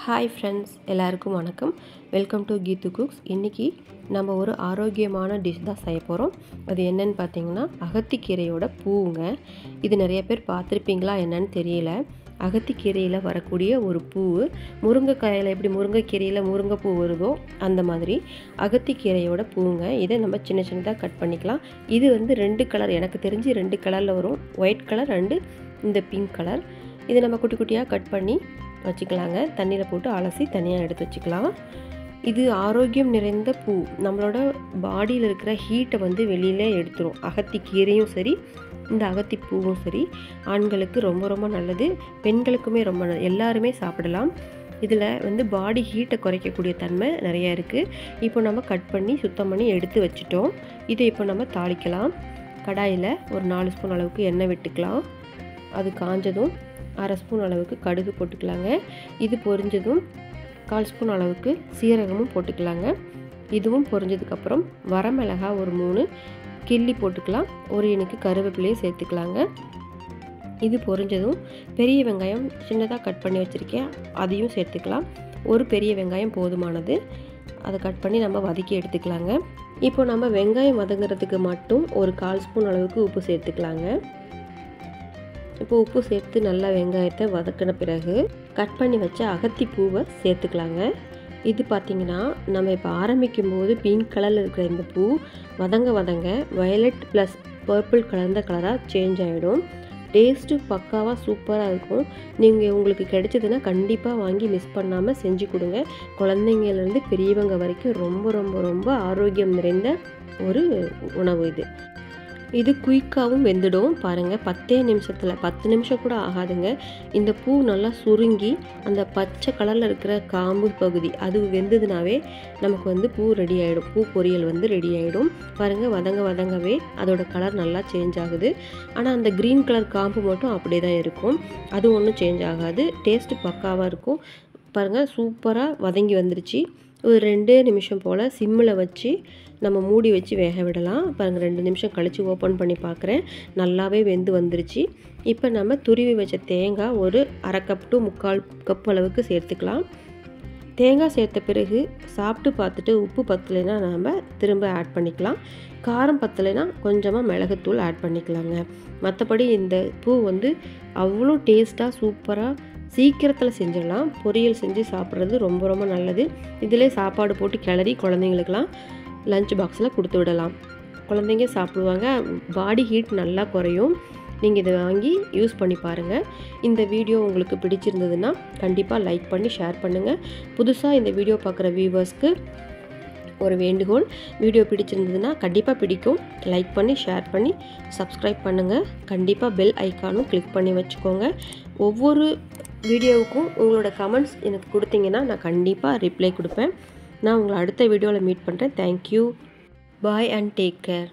Hi friends, எல்லாருக்கும் வணக்கம். Welcome to Geethu cooks. இன்றைக்கி நம்ம ஒரு ஆரோக்கியமான டிஷ் தான் செய்ய போகிறோம். அது என்னன்னு பார்த்தீங்கன்னா அகத்திக்கீரையோட பூவுங்க. இது நிறைய பேர் பார்த்துருப்பீங்களா என்னன்னு தெரியல. அகத்திக்கீரையில் வரக்கூடிய ஒரு பூ, முருங்கைக்காயில் எப்படி முருங்கைக்கீரையில் முருங்கைப்பூ வருதோ அந்த மாதிரி அகத்திக்கீரையோட பூவுங்க. இதை நம்ம சின்ன சின்னதாக கட் பண்ணிக்கலாம். இது வந்து 2 கலர், எனக்கு தெரிஞ்சு 2 கலரில் வரும். ஒயிட் கலர் அண்டு இந்த பிங்க் கலர். இதை நம்ம குட்டி குட்டியாக கட் பண்ணி வச்சுக்கலாங்க. தண்ணியில் போட்டு அலசி தனியாக எடுத்து வச்சுக்கலாம். இது ஆரோக்கியம் நிறைந்த பூ. நம்மளோட பாடியில் இருக்கிற ஹீட்டை வந்து வெளியில் எடுத்துரும். அகத்திக்கீரையும் சரி, இந்த அகத்தி பூவும் சரி ஆண்களுக்கு ரொம்ப ரொம்ப நல்லது, பெண்களுக்குமே ரொம்ப நல்லது. எல்லாருமே சாப்பிடலாம். இதில் வந்து பாடி ஹீட்டை குறைக்கக்கூடிய தன்மை நிறையா இருக்குது. இப்போ நம்ம கட் பண்ணி சுத்தம் பண்ணி எடுத்து வச்சுட்டோம். இதை இப்போ நம்ம தாளிக்கலாம். கடாயில் ஒரு 4 ஸ்பூன் அளவுக்கு எண்ணெய் விட்டுக்கலாம். அது காஞ்சதும் 1/2 ஸ்பூன் அளவுக்கு கடுகு போட்டுக்கலாங்க. இது பொரிஞ்சதும் 1/4 ஸ்பூன் அளவுக்கு சீரகமும் போட்டுக்கலாங்க. இதுவும் பொரிஞ்சதுக்கப்புறம் வரமிளகாய் ஒரு 3 கிள்ளி போட்டுக்கலாம். ஒரு இனுக்கு கருவேப்பிலையும் சேர்த்துக்கலாங்க. இது பொரிஞ்சதும் பெரிய வெங்காயம் சின்னதாக கட் பண்ணி வச்சுருக்கேன், அதையும் சேர்த்துக்கலாம். ஒரு பெரிய வெங்காயம் போதுமானது. அதை கட் பண்ணி நம்ம வதக்கி எடுத்துக்கலாங்க. இப்போ நம்ம வெங்காயம் வதங்குறதுக்கு மட்டும் ஒரு 1/4 ஸ்பூன் அளவுக்கு உப்பு சேர்த்துக்கலாங்க. இப்போ உப்பு சேர்த்து நல்லா வெங்காயத்தை வதக்கின பிறகு கட் பண்ணி வச்ச அகத்தி பூவை சேர்த்துக்கலாங்க. இது பார்த்திங்கன்னா நம்ம இப்போ ஆரம்பிக்கும் போது பிங்க் கலரில் இருக்கிற இந்த பூ வதங்க வயலட் ப்ளஸ் பர்பிள் கலந்த கலராக சேஞ்ச் ஆகிடும். டேஸ்ட்டு பக்காவாக சூப்பராக இருக்கும். நீங்கள் உங்களுக்கு கிடைச்சதுன்னா கண்டிப்பாக வாங்கி மிஸ் பண்ணாமல் செஞ்சு கொடுங்க. குழந்தைங்கலேருந்து பெரியவங்க வரைக்கும் ரொம்ப ரொம்ப ரொம்ப ஆரோக்கியம் நிறைந்த ஒரு உணவு இது. இது குயிக்காகவும் வெந்துடும். பாருங்கள், 10 நிமிஷத்தில், 10 நிமிஷம் கூட ஆகாதுங்க. இந்த பூ நல்லா சுருங்கி அந்த பச்சை கலரில் இருக்கிற காம்பு பகுதி அது வெந்ததுனாவே நமக்கு வந்து பூ ரெடி ஆகிடும். பூ பொரியல் வந்து ரெடி ஆகிடும். பாருங்கள், வதங்கவே அதோட கலர் நல்லா சேஞ்ச் ஆகுது. ஆனால் அந்த க்ரீன் கலர் காம்பு மட்டும் அப்படியே தான் இருக்கும். அது ஒன்றும் சேஞ்ச் ஆகாது. டேஸ்ட்டு பக்காவாக இருக்கும். பாருங்கள், சூப்பராக வதங்கி வந்துருச்சு. ஒரு 2 நிமிஷம் போல் சிம்மில் வச்சு நம்ம மூடி வச்சு வேக விடலாம். பாருங்கள், 2 நிமிஷம் கழித்து ஓப்பன் பண்ணி பார்க்குறேன். நல்லாவே வெந்து வந்துருச்சு. இப்போ நம்ம துருவி வச்ச தேங்காய் ஒரு 1/2 கப் டு 3/4 கப் அளவுக்கு சேர்த்துக்கலாம். தேங்காய் சேர்த்த பிறகு சாப்பிட்டு பார்த்துட்டு உப்பு பத்தலைன்னா நம்ம திரும்ப ஆட் பண்ணிக்கலாம். காரம் பத்தலைன்னா கொஞ்சமாக மிளகுத்தூள் ஆட் பண்ணிக்கலாங்க. மற்றபடி இந்த பூ வந்து அவ்வளோ டேஸ்ட்டாக சூப்பராக சீக்கிரத்தில் செஞ்சிடலாம். பொரியல் செஞ்சு சாப்பிட்றது ரொம்ப ரொம்ப நல்லது. இதிலே சாப்பாடு போட்டு கிளறி குழந்தைங்களுக்கெல்லாம் லஞ்ச் பாக்ஸில் கொடுத்து விடலாம். குழந்தைங்க சாப்பிடுவாங்க. பாடி ஹீட் நல்லா குறையும். நீங்கள் இதை வாங்கி யூஸ் பண்ணி பாருங்கள். இந்த வீடியோ உங்களுக்கு பிடிச்சிருந்ததுன்னா கண்டிப்பாக லைக் பண்ணி ஷேர் பண்ணுங்கள். புதுசாக இந்த வீடியோ பார்க்குற வியூவர்ஸ்க்கு ஒரு வேண்டுகோள், வீடியோ பிடிச்சிருந்ததுன்னா கண்டிப்பாக பிடிக்கும், லைக் பண்ணி ஷேர் பண்ணி சப்ஸ்கிரைப் பண்ணுங்கள். கண்டிப்பாக பெல் ஐக்கானும் கிளிக் பண்ணி வச்சுக்கோங்க. ஒவ்வொரு வீடியோவுக்கும் உங்களோட கமெண்ட்ஸ் எனக்கு கொடுத்தீங்கன்னா நான் கண்டிப்பாக ரிப்ளை கொடுப்பேன். நான் உங்களை அடுத்த வீடியோவில் மீட் பண்ணுறேன். Thank you, bye and take care.